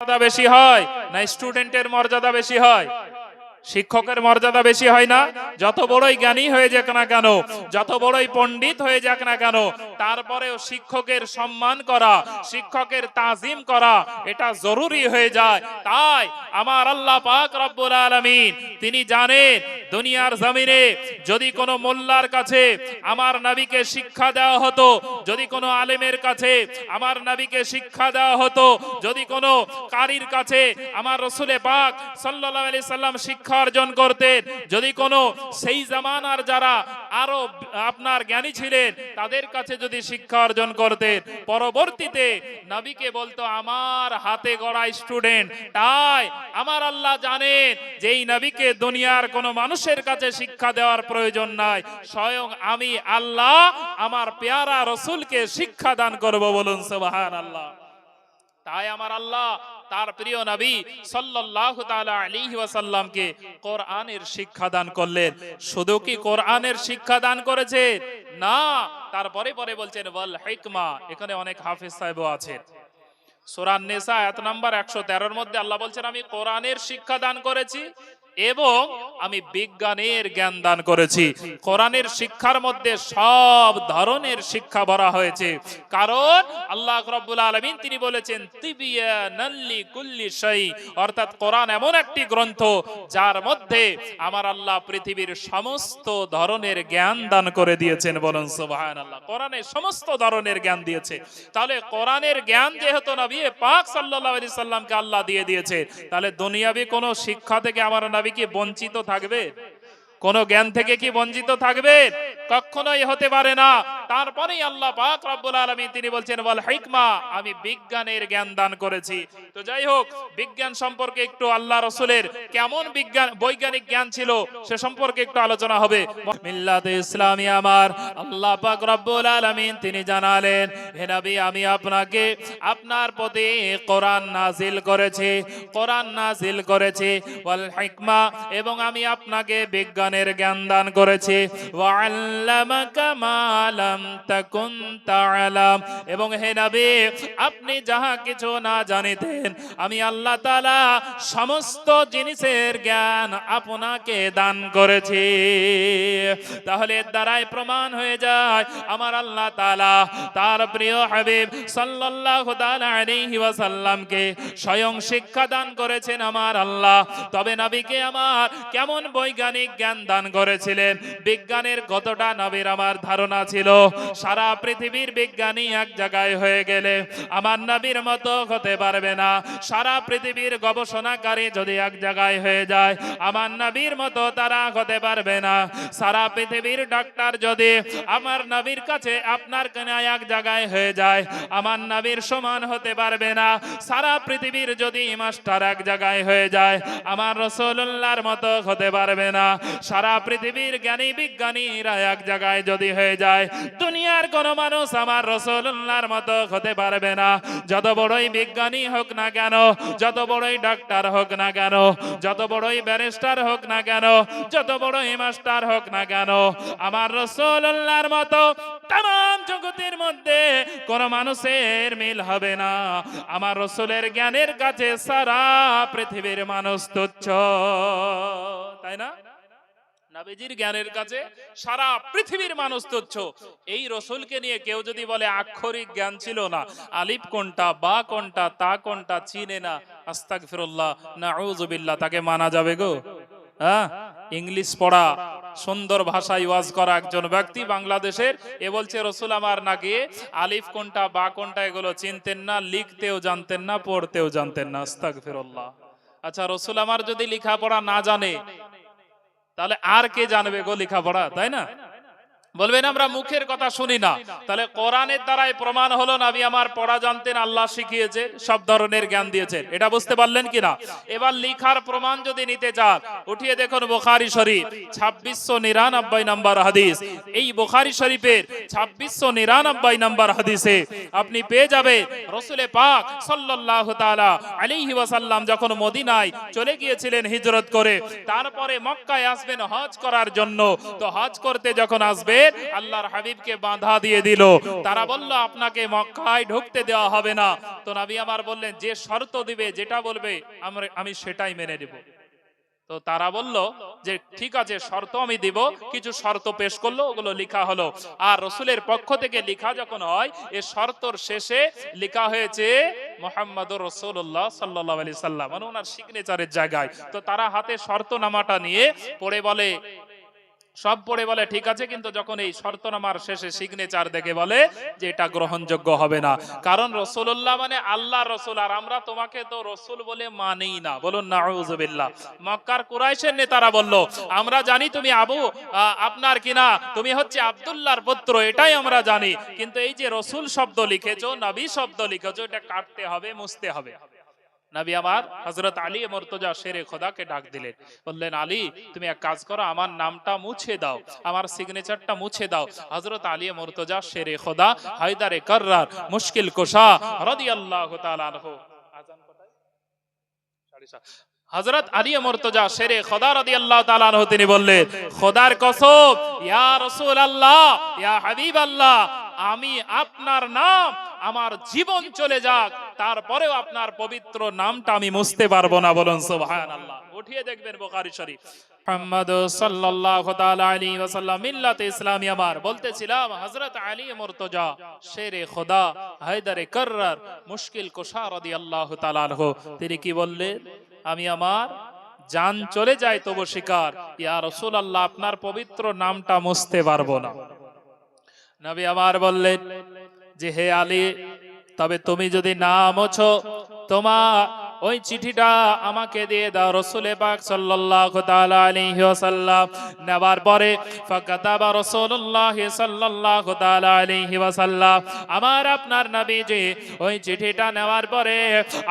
মর্যাদা বেশি হয় না স্টুডেন্টের মর্যাদা বেশি হয়? শিক্ষকের মর্যাদা বেশি হয় না? যত বড়ই জ্ঞানী হয়ে যাক না কেন, যত বড়ই পণ্ডিত হয়ে যাক না কেন, তারপরেও শিক্ষকের সম্মান করা, শিক্ষকের তাজিম করা এটা জরুরি হয়ে যায়। তাই আমার আল্লাহ পাক রব্বুল আলামিন তিনি জানেন দুনিয়ার জমিনে যদি কোনো মোল্লার কাছে আমার নবীকে শিক্ষা দেওয়া হতো, যদি কোনো আলেমের কাছে আমার নবীকে শিক্ষা দেওয়া হতো, যদি কোনো কারীর কাছে আমার রাসূল পাক সাল্লাল্লাহু আলাইহি সাল্লাম শিক্ষা অর্জন করতেন, যদি কোনো সেই জামানার যারা আরো আপনার জ্ঞানী ছিলেন তাদের কাছে যদি শিক্ষা অর্জন করতেন, পরবর্তীতে নবীকে বলতো আমার হাতে গড়া স্টুডেন্ট। তাই আমার আল্লাহ জানেন যে এই নবীকে দুনিয়ার কোনো মানুষের কাছে শিক্ষা দেওয়ার প্রয়োজন নাই, স্বয়ং আমি আল্লাহ আমার পেয়ারা রাসূলকে শিক্ষা দান করব। বলুন সুবহানাল্লাহ। তাই আমার আল্লাহ তার প্রিয় নবী সাল্লাল্লাহু তাআলা আলাইহি ওয়াসাল্লামকে কোরআনের শিক্ষা দান করলেন। শুধু কি কোরআনের শিক্ষা দান করেছে? না, তারপরে পরে বলছেন ওয়াল হিকমা। এখানে অনেক হাফেজ সাহেবও আছেন। সূরা নিসা আয়াত নাম্বার 113 এর মধ্যে আল্লাহ বলছেন আমি কোরআনের শিক্ষা দান করেছি এবং আমি বিজ্ঞানের জ্ঞান দান করেছি। কোরআনের শিক্ষার মধ্যে সব ধরনের শিক্ষা ভরা হয়েছে, কারণ আল্লাহ রাব্বুল আলামিন তিনি বলেছেন তিবিয়ানাল লিকুল্লি শাই, অর্থাৎ কোরআন এমন একটি গ্রন্থ যার মধ্যে আমার আল্লাহ পৃথিবীর সমস্ত ধরনের জ্ঞান দান করে দিয়েছেন। বলুন সুবহানাল্লাহ। কোরআনে সমস্ত ধরনের জ্ঞান দিয়েছে। তাহলে কোরআনের জ্ঞান যেহেতু নবী পাক সাল্লাল্লাহু আলাইহি সাল্লামকে আল্লাহ দিয়ে দিয়েছে, তাহলে দুনিয়াবি কোনো শিক্ষা থেকে আমার নবী কি বঞ্চিত থাকবে? কোন জ্ঞান থেকে কি বঞ্চিত থাকবে? কখনোই হতে পারে না। তারপরেই আল্লাহ পাক রব্বুল আলামিন তিনি বলছেন ওয়াল হিকমা, আমি বিজ্ঞানের জ্ঞান দান করেছি। তো যাই হোক, বিজ্ঞান সম্পর্কে একটু আল্লাহ রাসূলের কেমন বিজ্ঞান বৈজ্ঞানিক জ্ঞান ছিল সে সম্পর্কে একটু আলোচনা হবে। মিল্লাতে ইসলামী আমার আল্লাহ পাক রব্বুল আলামিন তিনি জানালেন হে নবী আমি আপনাকে আপনার প্রতি কোরআন নাজিল করেছি, কোরআন নাজিল করেছি ওয়াল হিকমা, এবং আমি আপনাকে বিজ্ঞানের জ্ঞান দান করেছি। ওয়া আল্লামাকা মা লাম তাকুন তা'লাম, এবং হে নবী আপনি যাহা কিছু না জানিতেন আমি আল্লাহ তাআলা সমস্ত জিনিসের জ্ঞান আপনাকে দান করেছি। তাহলে এর দ্বারাই প্রমাণ হয়ে যায় আমার আল্লাহ তাআলা তার প্রিয় হাবিব সাল্লাল্লাহু তাআলা আলাইহি ওয়াসাল্লামকে স্বয়ং শিক্ষা দান করেছেন আমার আল্লাহ। তবে নবীকে আমার কেমন বৈজ্ঞানিক জ্ঞান দান করেছিলেন, বিজ্ঞানের কতটা নবীর আমার ধারণা ছিল। সারা পৃথিবীর বিজ্ঞানী এক জায়গায় হয়ে গেলে আমার নবীর মতো হতে পারবে না। সারা পৃথিবীর গবেষণাকারী যদি এক জায়গায় হয়ে যায় আমার নবীর মতো তারা হতে পারবে না। সারা পৃথিবীর ডাক্তার যদি আমার নবীর কাছে আপনার কাছে এক জায়গায় হয়ে যায় আমার নবীর সমান হতে পারবে না। সারা পৃথিবীর যদি মাস্টার এক জায়গায় হয়ে যায় আমার রাসূলুল্লাহর মতো হতে পারবে না। সারা পৃথিবীর জ্ঞানী বিজ্ঞানীরা এক জায়গায় যদি হয়ে যায় দুনিয়ার কোন মানুষ আমার রাসূলুল্লাহর মতো হতে পারবে না। যত বড়ই বিজ্ঞানী হোক না কেন, যত বড়ই ডাক্তার হোক না কেন, যত বড়ই ব্যারিস্টার হোক না কেন, যত বড়ই মাস্টার হোক না কেন, আমার রাসূলুল্লাহর মতো तमाम জগতের মধ্যে কোন মানুষের মিল হবে না। আমার রাসূলের জ্ঞানের কাছে সারা পৃথিবীর মানুষ তুচ্ছ, তাই না? নবীজির জ্ঞানের কাছে সারা পৃথিবীর মানুষ তুচ্ছ। এই রাসূলকে নিয়ে কেউ যদি বলে আক্ষরিক জ্ঞান ছিল না, আলিফ কোনটা বা কোনটা তা কোনটা চিনে না, আস্তাগফিরুল্লাহ নাউযুবিল্লাহ, তাকে মানা যাবে গো? হ্যাঁ, ইংলিশ পড়া সুন্দর ভাষায় ওয়াজ করা একজন ব্যক্তি বাংলাদেশের, এ বলছে রাসূল আমার নাকি আলিফ কোনটা বা কোনটা এগুলো চিনতেন না, লিখতেও জানতেন না, পড়তেও জানতেন না। আস্তাগফিরুল্লাহ। আচ্ছা, রাসূল আমার যদি লেখাপড়া না জানে তাহলে আর কে জানবে গো লেখাপড়া, তাই না? বলবেন আমরা মুখের কথা শুনি না। তাহলে কোরআনের দ্বারাই প্রমাণ হলো নবী আমার পড়া জানতেন, আল্লাহ শিখিয়েছে, সব ধরনের জ্ঞান দিয়েছেন। এটা বুঝতে পারলেন কিনা? এবার লিখার প্রমাণ যদি নিতে চান উঠিয়ে দেখুন বুখারী শরীফ 2699 নম্বর হাদিস। এই বুখারী শরীফের 2699 নম্বর হাদিসে আপনি পেয়ে যাবেন রাসূল পাক সাল্লাল্লাহু তাআলা আলাইহি ওয়াসাল্লাম যখন মদিনায় চলে গিয়েছিলেন হিজরত করে, তারপরে মক্কায় আসবেন হজ করার জন্য। তো হজ করতে যখন আসবে কাফের আল্লাহর হাবিবকে বাধা দিয়ে দিল। তারা বলল আপনাকে মক্কায় ঢুকতে দেওয়া হবে না। তো নবী আমার বললেন যে শর্ত দিবে, যেটা বলবে আমি সেটাই মেনে নেব। তো তারা বলল যে ঠিক আছে, শর্ত আমি দিব। কিছু শর্ত পেশ করলো, ওগুলো লেখা হলো। আর রসুলের পক্ষ থেকে লেখা যখন হয়, এই শর্তর শেষে লেখা হয়েছে মুহাম্মাদুর রাসূলুল্লাহ সাল্লাল্লাহু আলাইহি সাল্লাম, মানে ওনার সিগনেচারের জায়গায়। তো তারা হাতে শর্তনামাটা নিয়ে পড়ে বলে, সব পড়ে বলে ঠিক আছে, কিন্তু যখন এই শর্তনামার শেষে সিগনেচার দেখে বলে যে এটা গ্রহণযোগ্য হবে না। কারণ রাসূলুল্লাহ মানে আল্লাহর রাসূল, আর আমরা তোমাকে তো রাসূল বলে মানিই না। বলুন নাউযুবিল্লাহ। মক্কার কুরাইশের নেতারা বলল আমরা জানি তুমি আপনার কিনা, তুমি হচ্ছে আব্দুল্লাহর পুত্র, এটাই আমরা জানি, কিন্তু এই যে রাসূল শব্দ লিখেছো, নবী শব্দ লিখেছো, এটা কাটতে হবে, মুছতে হবে। নবী আমার হযরত আলী মুর্তজা শেরে খোদাকে ডাক দিলেন, বললেন আলী তুমি এক কাজ করো, আমার নামটা মুছে দাও, আমার সিগনেচারটা মুছে দাও। হযরত আলী মুর্তজা শেরে খোদা হায়দারে কাররার মুশকিল কুশা রাদিয়াল্লাহু তাআলা আনহু, আযান কোথায়? হযরত আলী মুর্তজা শেরে খোদা রাদিয়াল্লাহু তাআলা আনহু তিনি বললেন, খোদার কসম ইয়া রাসূলুল্লাহ ইয়া হাবিবাল্লাহ, আমি আপনার নাম আমার জীবন চলে যাক তারপরেও আপনার পবিত্র নামটা আমি মুছতে পারবো না। বলুন সুবহানাল্লাহ। উঠিয়ে দেখবেন বুখারী শরীফ। মুহাম্মদ সাল্লাল্লাহু তাআলা আলাইহি ওয়াসাল্লাম মিল্লাতে ইসলামী। আমার বলতেছিলাম হযরত আলী মুর্তজা শেরে খোদা হায়দারে কাররার মুশকিল কুশা রাদিয়াল্লাহু তাআলা আনহু তিনি কি বললেন, আমি আমার জান চলে যায় তবু স্বীকার, ইয়া রাসূলুল্লাহ আপনার পবিত্র নামটা মুছতে পারবো না। নবী আমার বললেন যে হে আলী, তবে তুমি যদি না মোছো, তোমার ওই চিঠিটা আমাকে দিয়ে দাও। রাসূল পাক সাল্লাল্লাহু তাআলা আলাইহি ওয়াসাল্লাম নেবার পরে ফাকাতাবা রাসূলুল্লাহ সাল্লাল্লাহু তাআলা আলাইহি ওয়াসাল্লাম, আমার আপনার নবীজি ওই চিঠিটা নেওয়ার পরে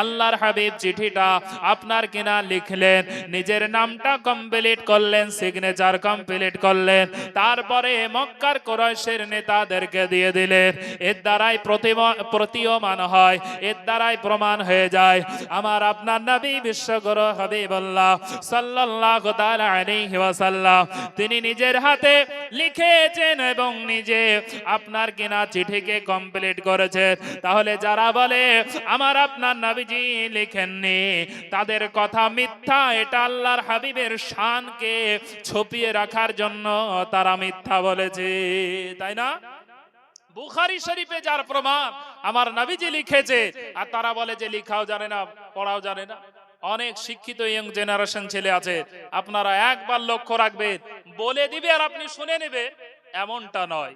আল্লাহর হাবিব চিঠিটা আপনার কিনা লিখলেন, নিজের নামটা কমপ্লিট করলেন, সিগনেচার কমপ্লিট করলেন, তারপরে মক্কার কুরাইশের নেতাদেরকে দিয়ে দিলেন। এর দ্বারাই প্রতীয়মান হয়, এর দ্বারাই প্রমাণ হয়ে যায় আমার আপনার নবী বিশ্বগুরু হাবিবুল্লাহ সাল্লাল্লাহু তাআলা আলাইহি ওয়াসাল্লাম তিনি নিজের হাতে লিখেছেন এবং নিজে আপনার কিনা চিঠিকে কমপ্লিট করেছেন। তাহলে যারা বলে আমার আপনার নবীজি লিখেননি, তাদের কথা মিথ্যা। এটা আল্লাহর হাবিবের শানকে ছুপিয়ে রাখার জন্য তারা মিথ্যা বলেছে, তাই না? বুখারী শরীফে যার প্রমাণ আমার নবীজি লিখেছে, আর তারা বলে যে লিখাও জানে না, পড়াও জানে না। অনেক শিক্ষিত ইয়ং জেনারেশন ছেলে আছে, আপনারা একবার লক্ষ্য রাখবেন, বলে দিবে আর আপনি শুনে নেবে, এমনটা নয়।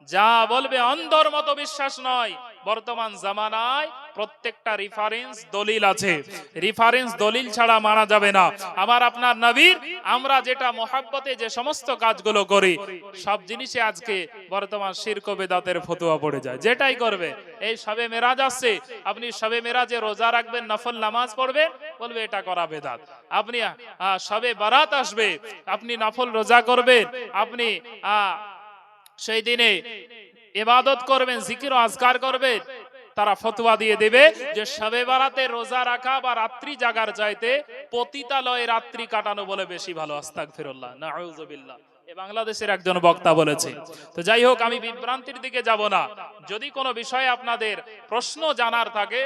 যা বলবে অন্ধর মতো বিশ্বাস নয়। বর্তমান জামানায় প্রত্যেকটা রেফারেন্স দলিল আছে, রেফারেন্স দলিল ছাড়া মানা যাবে না। আমার আপনার নবীর আমরা যেটা মহব্বতে যে সমস্ত কাজগুলো করি, সব জিনিসে আজকে বর্তমান শিরক ও বিদআতের ফতোয়া পড়ে যায়। যেটাই করবে, এই শবে মেরাজ আসছে, আপনি শবে মেরাজে রোজা রাখবেন, নফল নামাজ পড়বেন, বলবে এটা করা বিদআত। আপনি শবে বারাত আসবে, আপনি নফল রোজা করবেন, আপনি সেই দিনে ইবাদত করবেন, জিকির ও আজকার করবেন, তারা ফতোয়া দিয়ে দেবে যে শবে বারাতে রোজা রাখা বা রাত্রি জাগার চাইতে পতিতালয়ে রাত্রি কাটানো বলে বেশি ভালো। আস্তাগফিরুল্লাহ, নাউযুবিল্লাহ। বাংলাদেশের একজন বক্তা বলেছে। তো যাই হোক, আমি বিভ্রান্তির দিকে যাব না। যদি কোনো বিষয়ে আপনাদের প্রশ্ন জানার থাকে,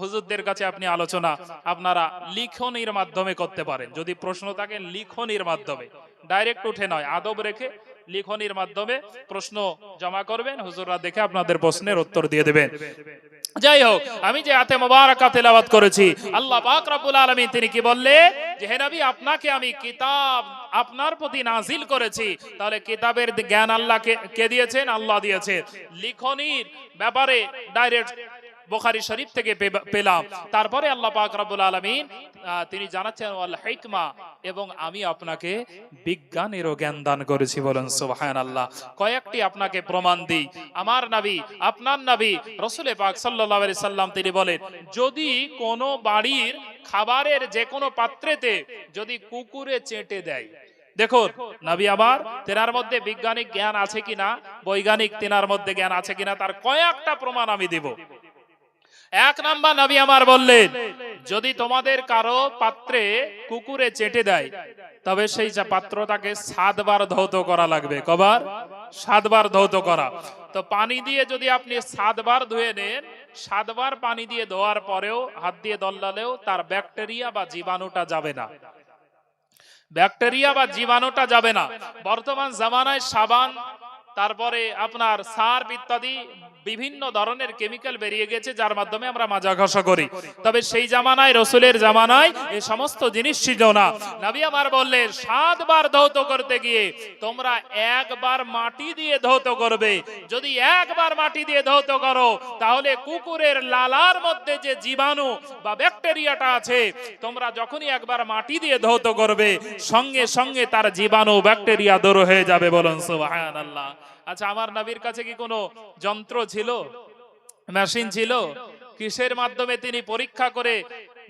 হুজুরদের কাছে আপনি আলোচনা আপনারা লিখনির মাধ্যমে করতে পারেন। যদি প্রশ্ন থাকে লিখনির মাধ্যমে, ডাইরেক্ট উঠে নয়, আদব রেখে লিখনির মাধ্যমে প্রশ্ন জমা করবেন, হুজুররা দেখে আপনাদের প্রশ্নের উত্তর দিয়ে দেবেন। যাই হোক, আমি যে আয়াতে মুবারাকা তেলাওয়াত করেছি, আল্লাহ পাক রব্বুল আলামিন তিনি কি বললেন যে হে নবী, আপনাকে আমি কিতাব আপনার প্রতি নাজিল করেছি। তাহলে কিতাবের জ্ঞান আল্লাহ কে দিয়েছেন? আল্লাহ দিয়েছেন। লিখনির ব্যাপারে ডাইরেক্ট বুখারী শরীফ থেকে পেলাম। তারপরে আল্লাহ পাক রব্বুল আলামিন তিনি জানাচ্ছেন ওয়াল হিকমা, এবং আমি আপনাকে বিজ্ঞানেরও জ্ঞান দান করেছি। বলেন সুবহানাল্লাহ। কয়েকটি আপনাকে প্রমাণ দিই। আমার নবী আপনার নবী রাসূল পাক সাল্লাল্লাহু আলাইহি সাল্লাম তিনি বলেন, যদি কোনো বাড়ির খাবারের যে কোনো পাত্রেতে যদি কুকুরে চেটে দেয়, দেখুন নবী আমার তেনার মধ্যে বিজ্ঞানিক জ্ঞান আছে কিনা, বৈজ্ঞানিক তেনার মধ্যে জ্ঞান আছে কিনা, তার কয়েকটা প্রমাণ আমি দেব। এক নাম্বার নবী আমার বললেন, যদি তোমাদের কারো পাত্রে কুকুরে চেটে দেয় তবে সেই পাত্রটাকে 7 বার ধৌত করা লাগবে। কবার? 7 বার ধৌত করা। তো পানি দিয়ে যদি আপনি 7 বার ধুয়ে নেন, 7 বার পানি দিয়ে ধোয়ার পরেও হাত দিয়ে দল্লালেও তার ব্যাকটেরিয়া বা জীবাণুটা যাবে না, ব্যাকটেরিয়া বা জীবাণুটা যাবে না। বর্তমান জামানায় সাবান, তারপরে আপনার সার্ফ ইত্যাদি বিভিন্ন ধরনের কেমিক্যাল বেরিয়ে গেছে যার মাধ্যমে আমরা মাজা ঘষা করি। তবে সেই জামানায়, রসুলের জামানায় এই সমস্ত জিনিস ছিল না। নবী আমার বললেন 7 বার ধৌত করতে গিয়ে তোমরা 1 বার মাটি দিয়ে ধৌত করবে। যদি 1 বার মাটি দিয়ে ধৌত করো তাহলে কুকুরের লালার মধ্যে যে জীবাণু বা ব্যাকটেরিয়াটা আছে, তোমরা যখনই 1 বার মাটি দিয়ে ধৌত করবে সঙ্গে সঙ্গে তার জীবাণু ব্যাকটেরিয়া দূর হয়ে যাবে। বলুন সুবহানাল্লাহ। আচ্ছা, আমার নবীর কাছে কি কোনো যন্ত্র ছিল, মেশিন ছিল? কিসের মাধ্যমে তিনি পরীক্ষা করে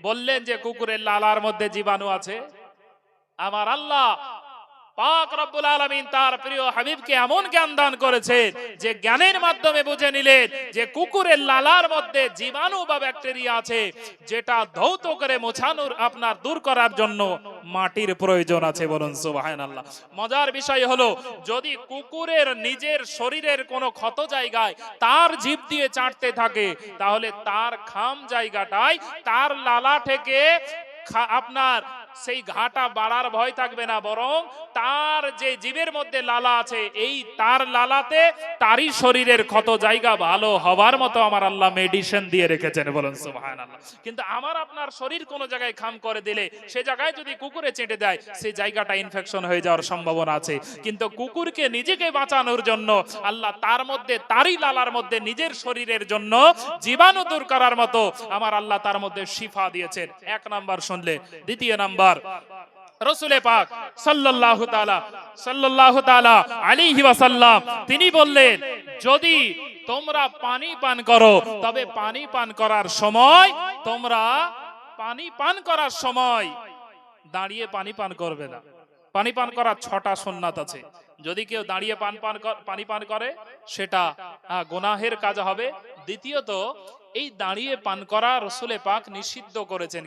বললেন যে কুকুরের লালার মধ্যে জীবাণু আছে? আমার আল্লাহ পাক রব্বুল আলামিন তার প্রিয় হাবিবকে এমন জ্ঞান দান করেছে যে জ্ঞানের মাধ্যমে বুঝে নিলেন যে কুকুরের লালার মধ্যে জীবাণু বা ব্যাকটেরিয়া আছে, যেটা ধৌত করে মোছানোর আপনার দূর করার জন্য মাটির প্রয়োজন আছে। বলুন সুবহানাল্লাহ। মজার বিষয় হলো, যদি কুকুরের নিজের শরীরের কোনো ক্ষত জায়গায় তার জিভ দিয়ে চাটতে থাকে তাহলে তার খাম জায়গাটায় তার লালা থেকে আপনার সেই ঘাটা বাড়ার ভয় থাকবে না, বরং তার যে জীবের মধ্যে লালা আছে এই তার লালাতে তারই শরীরের ক্ষত জায়গা ভালো হবার মতো আমার আল্লাহ মেডিসিন দিয়ে রেখেছেন। বলুন সুবহানাল্লাহ। কিন্তু আমার আপনার শরীর কোনো জায়গায় খাম করে দিলে সে জায়গায় যদি কুকুরে চেটে দেয় সেই জায়গাটা ইনফেকশন হয়ে যাওয়ার সম্ভাবনা আছে। কিন্তু কুকুরকে নিজেকে বাঁচানোর জন্য আল্লাহ তার মধ্যে, তারই লালার মধ্যে নিজের শরীরের জন্য জীবাণু দূর করার মতো আমার আল্লাহ তার মধ্যে শিফা দিয়েছেন। 1 নাম্বার শুনলে। দ্বিতীয় নাম্বার, রাসূলে পাক সাল্লাল্লাহু তাআলা আলাইহি ওয়াসাল্লাম তিনি বললেন, যদি তোমরা পানি পান করো তবে পানি পান করার সময় তোমরা পানি পান করার সময় দাঁড়িয়ে পানি পান করবে না। পানি পান করার 6টা সুন্নাত আছে। যদি কেউ দাঁড়িয়ে পানি পান করে সেটা গুনাহের কাজ হবে। দ্বিতীয়ত, এই দাঁড়িয়ে পান করা রাসূলে পাক নিষিদ্ধ করেছেন।